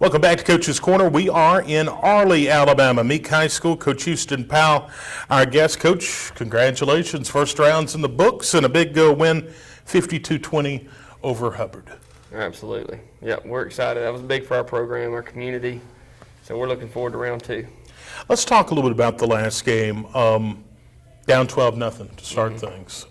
Welcome back to Coach's Corner. We are in Arley, Alabama. Meek High School, Coach Houston Powell, our guest. Coach, congratulations. First round's in the books and a big win, 52-20 over Hubbard. Absolutely. Yep, we're excited. That was big for our program, our community. So we're looking forward to round two. Let's talk a little bit about the last game. Down 12-0 to start things.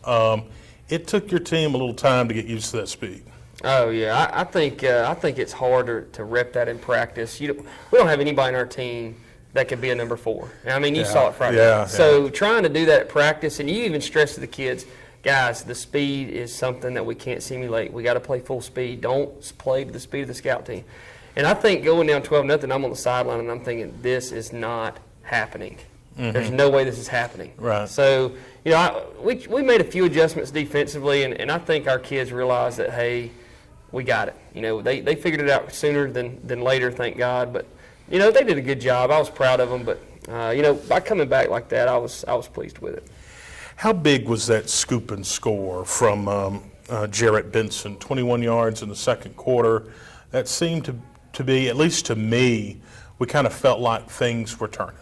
It took your team a little time to get used to that speed. Oh yeah, I think it's harder to rep that in practice. We don't have anybody in our team that could be a number 4. I mean, you saw it Friday. Yeah, so trying to do that at practice, and you even stress to the kids, guys, the speed is something that we can't simulate. We got to play full speed. Don't play to the speed of the scout team. And I think going down 12-0, I'm on the sideline and I'm thinking, this is not happening. There's no way this is happening. Right. So, we made a few adjustments defensively, and I think our kids realized that, hey, we got it. They figured it out sooner than later, thank God. But, they did a good job. I was proud of them. But, by coming back like that, I was pleased with it. How big was that scoop and score from Jarrett Benson? 21 yards in the second quarter. That seemed to be, at least to me, we kind of felt like things were turning.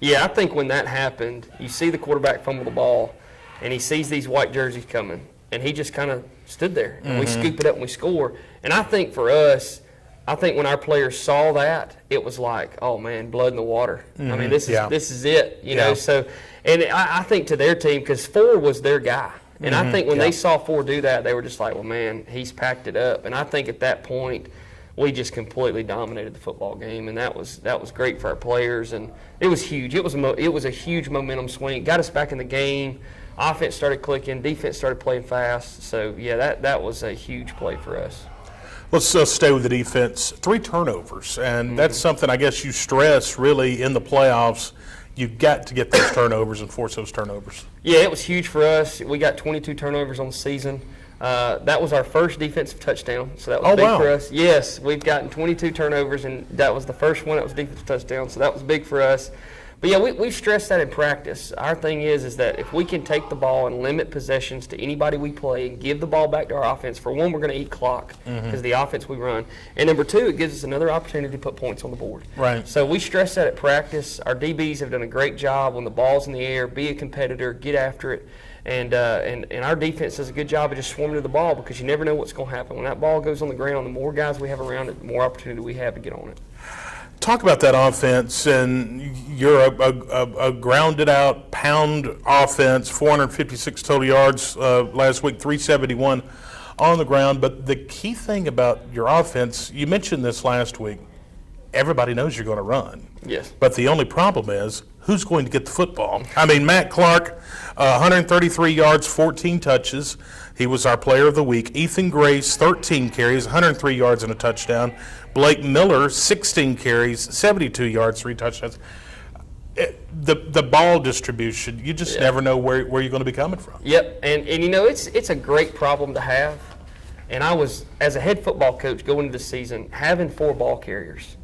Yeah, I think when that happened, you see the quarterback fumble the ball, and he sees these white jerseys coming, and he just kind of stood there, and we scoop it up and we score. And I think for us, when our players saw that, it was like, oh man, blood in the water. I mean, this is it, you know. So, and I think to their team, because 4 was their guy, and I think when they saw 4 do that, they were just like, well, man, he's packed it up. And I think at that point, we just completely dominated the football game, and that was great for our players, and it was huge. It was a huge momentum swing. Got us back in the game. Offense started clicking. Defense started playing fast. So yeah, that was a huge play for us. Let's stay with the defense. 3 turnovers, and that's something I guess you stress really in the playoffs. You've got to get those turnovers and force those turnovers. Yeah, it was huge for us. We got 22 turnovers on the season. That was our first defensive touchdown, so that was big for us. Yes, we've gotten 22 turnovers, and that was the first one that was defensive touchdown, so that was big for us. But yeah, we've stressed that in practice. Our thing is that if we can take the ball and limit possessions to anybody we play and give the ball back to our offense, for one, we're going to eat clock because the offense we run. And number 2, it gives us another opportunity to put points on the board. Right. So we stress that at practice. Our DBs have done a great job when the ball's in the air, be a competitor, get after it. And our defense does a good job of just swarming to the ball because you never know what's going to happen. When that ball goes on the ground, the more guys we have around it, the more opportunity we have to get on it. Talk about that offense, and you're a grounded-out, pound offense, 456 total yards last week, 371 on the ground. But the key thing about your offense, you mentioned this last week, everybody knows you're going to run. Yes. But the only problem is, who's going to get the football? I mean, Matt Clark, 133 yards, 14 touches. He was our player of the week. Ethan Grace, 13 carries, 103 yards and a touchdown. Blake Miller, 16 carries, 72 yards, 3 touchdowns. The ball distribution, you just never know where you're going to be coming from. Yep, and it's a great problem to have. And I was, as a head football coach going into the season, having 4 ball carriers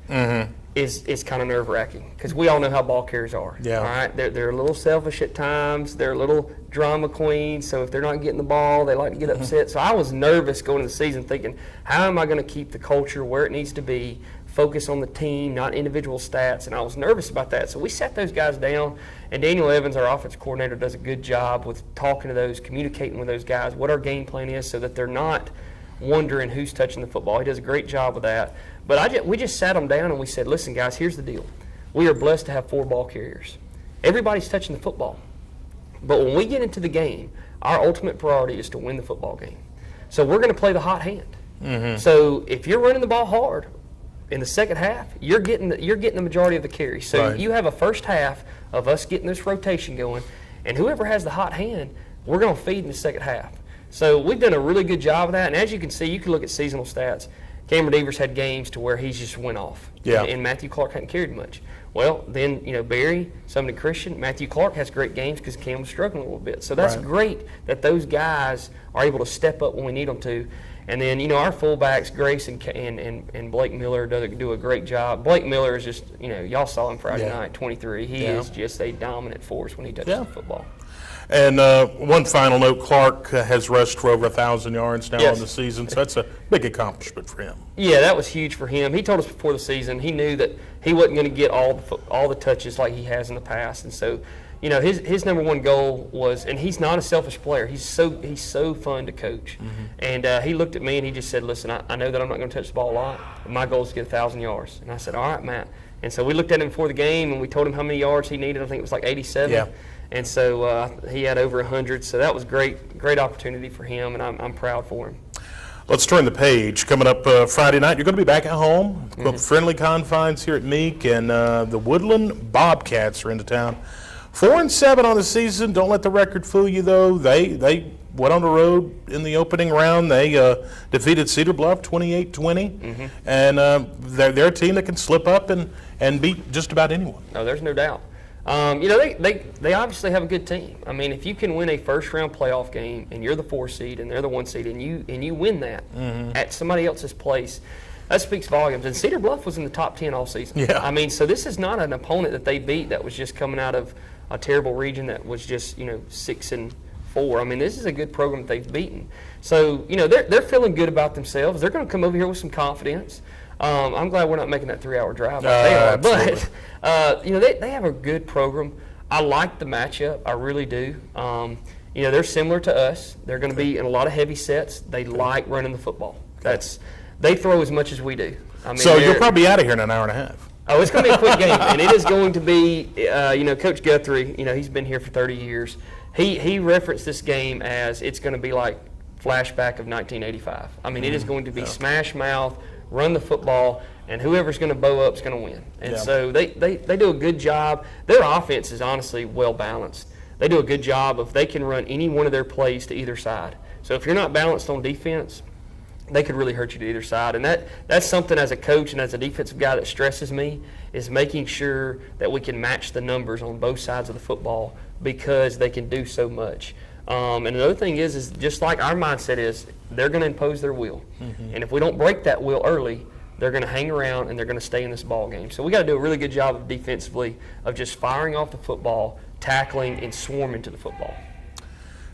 is kind of nerve-wracking because we all know how ball carriers are. Yeah. All right, they're a little selfish at times. They're a little drama queens. So if they're not getting the ball, they like to get upset. So I was nervous going into the season, thinking, how am I going to keep the culture where it needs to be? Focus on the team, not individual stats. And I was nervous about that. So we sat those guys down, and Daniel Evans, our offensive coordinator, does a good job with talking to those, communicating with those guys, what our game plan is, so that they're not wondering who's touching the football. He does a great job with that. But we just sat them down and we said, listen, guys, here's the deal. We are blessed to have 4 ball carriers. Everybody's touching the football. But when we get into the game, our ultimate priority is to win the football game. So we're going to play the hot hand. So if you're running the ball hard in the second half, you're getting the majority of the carries. So you have a first half of us getting this rotation going, and whoever has the hot hand, we're going to feed in the second half. So we've done a really good job of that. And as you can see, you can look at seasonal stats. Cameron Devers had games to where he's just went off. Yeah. And Matthew Clark hadn't carried much. Well, then, Barry, Sumner Christian, Matthew Clark has great games because Cam was struggling a little bit. So that's great that those guys are able to step up when we need them to. And then, our fullbacks, Grace and Blake Miller, do a great job. Blake Miller is just, y'all saw him Friday night, 23. He is just a dominant force when he touches the football. And one final note, Clark has rushed for over 1,000 yards now in the season, so that's a big accomplishment for him. Yeah, that was huge for him. He told us before the season he knew that he wasn't going to get all the touches like he has in the past, and so his number one goal was, and he's not a selfish player. He's so fun to coach, and he looked at me and he just said, "Listen, I know that I'm not going to touch the ball a lot, but my goal is to get 1,000 yards." And I said, "All right, Matt." And so we looked at him before the game and we told him how many yards he needed. I think it was like 87. Yeah. And so he had over 100, so that was great opportunity for him, and I'm proud for him. Let's turn the page. Coming up Friday night, you're going to be back at home, friendly confines here at Meek, and the Woodland Bobcats are into town. 4-7 on the season. Don't let the record fool you, though. They went on the road in the opening round. They defeated Cedar Bluff 28-20, and they're a team that can slip up and beat just about anyone. No, there's no doubt. They obviously have a good team. I mean, if you can win a first-round playoff game and you're the 4 seed and they're the 1 seed and you win that at somebody else's place, that speaks volumes. And Cedar Bluff was in the top 10 all season. Yeah. I mean, so this is not an opponent that they beat that was just coming out of a terrible region that was just 6-4. I mean, this is a good program that they've beaten. So they're feeling good about themselves. They're going to come over here with some confidence. I'm glad we're not making that 3-hour drive like they are. But they have a good program. I like the matchup. I really do. They're similar to us. They're going to be in a lot of heavy sets. They like running the football. They throw as much as we do. I mean, so you'll probably be out of here in an hour and a half. Oh, it's going to be a quick game, and it is going to be. Coach Guthrie. He's been here for 30 years. He referenced this game as it's going to be like flashback of 1985. I mean, it is going to be smash mouth, run the football, and whoever's going to bow up is going to win. And so they do a good job. Their offense is honestly well balanced. They do a good job of they can run any one of their plays to either side. So if you're not balanced on defense, they could really hurt you to either side. And that's something as a coach and as a defensive guy that stresses me is making sure that we can match the numbers on both sides of the football because they can do so much. And another thing is just like our mindset is, they're going to impose their will. And if we don't break that will early, they're going to hang around and they're going to stay in this ball game. So we got to do a really good job of defensively of just firing off the football, tackling, and swarming to the football.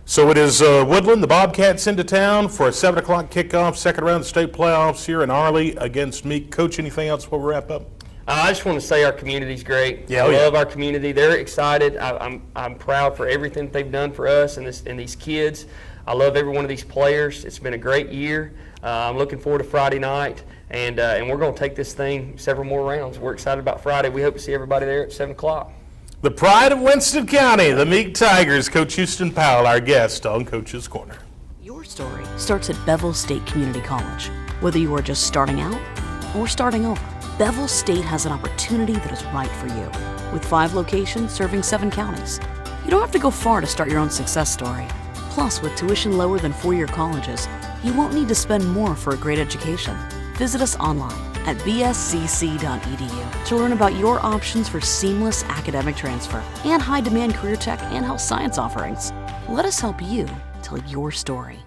So it is Woodland, the Bobcats into town for a 7 o'clock kickoff, second round of the state playoffs here in Arley against Meek. Coach, anything else before we wrap up? I just want to say our community's great. I love our community. They're excited. I'm proud for everything that they've done for us and these kids. I love every one of these players. It's been a great year. I'm looking forward to Friday night, and we're going to take this thing several more rounds. We're excited about Friday. We hope to see everybody there at 7 o'clock. The pride of Winston County, the Meek Tigers, Coach Houston Powell, our guest on Coach's Corner. Your story starts at Bevel State Community College. Whether you are just starting out or starting over, Bevel State has an opportunity that is right for you. With 5 locations serving 7 counties, you don't have to go far to start your own success story. Plus, with tuition lower than 4-year colleges, you won't need to spend more for a great education. Visit us online at bscc.edu to learn about your options for seamless academic transfer and high-demand career tech and health science offerings. Let us help you tell your story.